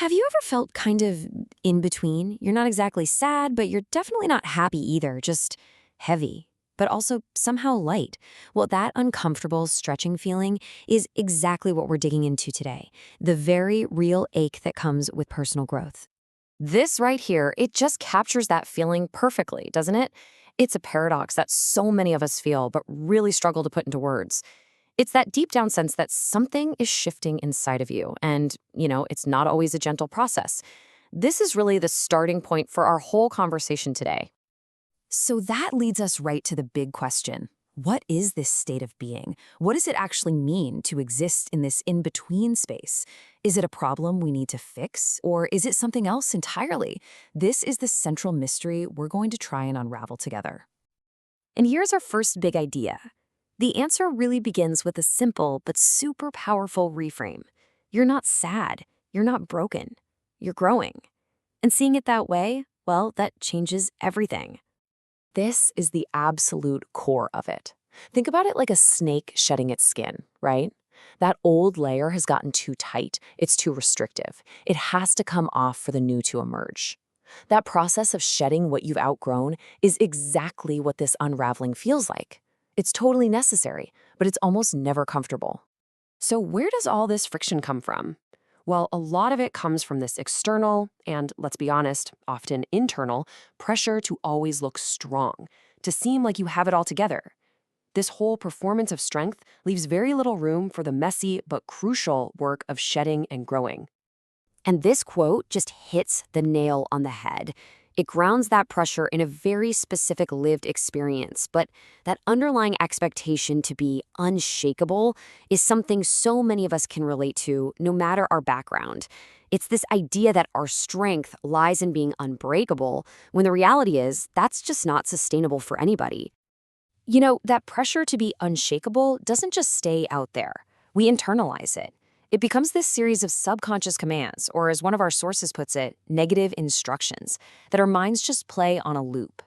Have you ever felt kind of in between? You're not exactly sad, but you're definitely not happy either, just heavy, but also somehow light. Well, that uncomfortable stretching feeling is exactly what we're digging into today. The very real ache that comes with personal growth. This right here, it just captures that feeling perfectly, doesn't it? It's a paradox that so many of us feel, but really struggle to put into words. It's that deep down sense that something is shifting inside of you, and, it's not always a gentle process. This is really the starting point for our whole conversation today. So that leads us right to the big question. What is this state of being? What does it actually mean to exist in this in-between space? Is it a problem we need to fix, or is it something else entirely? This is the central mystery we're going to try and unravel together. And here's our first big idea. The answer really begins with a simple but super powerful reframe. You're not sad. You're not broken. You're growing. And seeing it that way, well, that changes everything. This is the absolute core of it. Think about it like a snake shedding its skin, right? That old layer has gotten too tight. It's too restrictive. It has to come off for the new to emerge. That process of shedding what you've outgrown is exactly what this unraveling feels like. It's totally necessary, but it's almost never comfortable. So where does all this friction come from? Well, a lot of it comes from this external and, let's be honest, often internal pressure to always look strong, to seem like you have it all together. This whole performance of strength leaves very little room for the messy but crucial work of shedding and growing. And this quote just hits the nail on the head. It grounds that pressure in a very specific lived experience, but that underlying expectation to be unshakable is something so many of us can relate to, no matter our background. It's this idea that our strength lies in being unbreakable, when the reality is that's just not sustainable for anybody. That pressure to be unshakable doesn't just stay out there. We internalize it. It becomes this series of subconscious commands, or as one of our sources puts it, negative instructions, that our minds just play on a loop.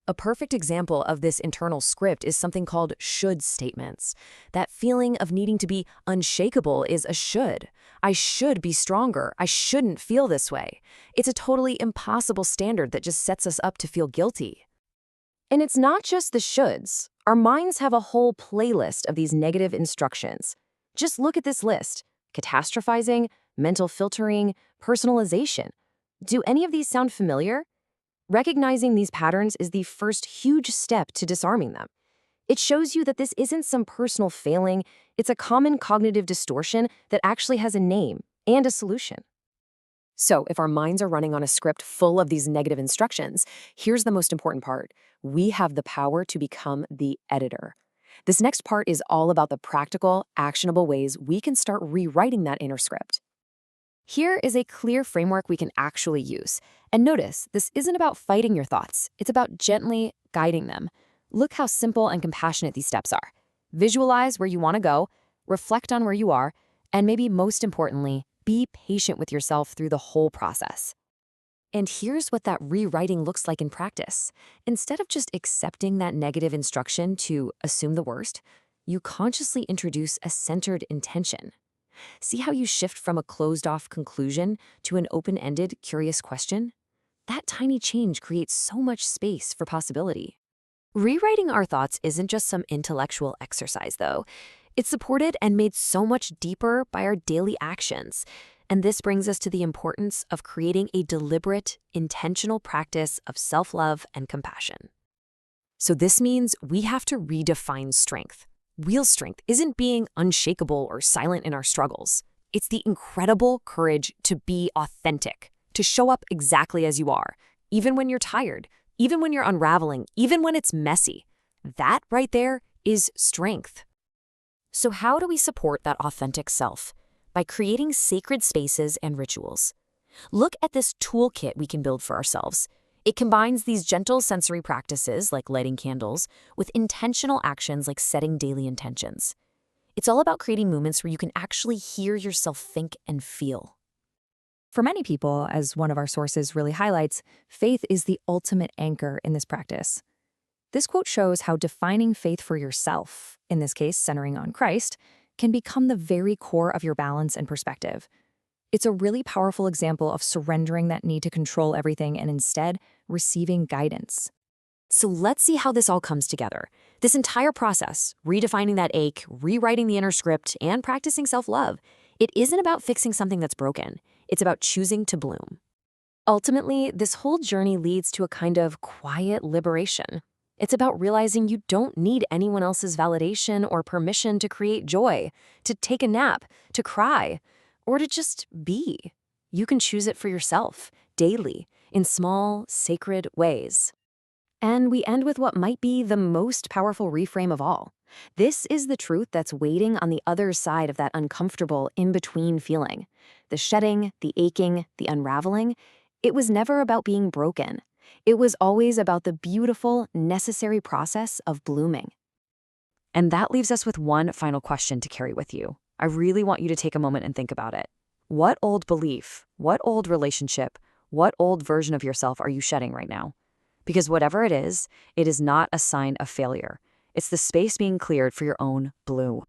A perfect example of this internal script is something called should statements. That feeling of needing to be unshakable is a should. I should be stronger. I shouldn't feel this way. It's a totally impossible standard that just sets us up to feel guilty. And it's not just the shoulds. Our minds have a whole playlist of these negative instructions. Just look at this list: catastrophizing, mental filtering, personalization. Do any of these sound familiar? Recognizing these patterns is the first huge step to disarming them. It shows you that this isn't some personal failing, it's a common cognitive distortion that actually has a name and a solution. So, if our minds are running on a script full of these negative instructions, here's the most important part. We have the power to become the editor. This next part is all about the practical, actionable ways we can start rewriting that inner script. Here is a clear framework we can actually use. And notice, this isn't about fighting your thoughts. It's about gently guiding them. Look how simple and compassionate these steps are. Visualize where you want to go, reflect on where you are, and maybe most importantly, be patient with yourself through the whole process. And here's what that rewriting looks like in practice. Instead of just accepting that negative instruction to assume the worst, you consciously introduce a centered intention. See how you shift from a closed-off conclusion to an open-ended, curious question? That tiny change creates so much space for possibility. Rewriting our thoughts isn't just some intellectual exercise, though. It's supported and made so much deeper by our daily actions. And this brings us to the importance of creating a deliberate, intentional practice of self-love and compassion. So this means we have to redefine strength. Real strength isn't being unshakable or silent in our struggles. It's the incredible courage to be authentic, to show up exactly as you are, even when you're tired, even when you're unraveling, even when it's messy. That right there is strength. So how do we support that authentic self? By creating sacred spaces and rituals. Look at this toolkit we can build for ourselves. It combines these gentle sensory practices, like lighting candles, with intentional actions like setting daily intentions. It's all about creating moments where you can actually hear yourself think and feel. For many people, as one of our sources really highlights, faith is the ultimate anchor in this practice. This quote shows how defining faith for yourself, in this case centering on Christ, can become the very core of your balance and perspective. It's a really powerful example of surrendering that need to control everything and instead receiving guidance. So let's see how this all comes together. This entire process, redefining that ache, rewriting the inner script, and practicing self-love, it isn't about fixing something that's broken. It's about choosing to bloom. Ultimately, this whole journey leads to a kind of quiet liberation. It's about realizing you don't need anyone else's validation or permission to create joy, to take a nap, to cry, or to just be. You can choose it for yourself, daily, in small, sacred ways. And we end with what might be the most powerful reframe of all. This is the truth that's waiting on the other side of that uncomfortable in-between feeling. The shedding, the aching, the unraveling. It was never about being broken. It was always about the beautiful, necessary process of blooming. And that leaves us with one final question to carry with you. I really want you to take a moment and think about it. What old belief, what old relationship, what old version of yourself are you shedding right now? Because whatever it is not a sign of failure. It's the space being cleared for your own bloom.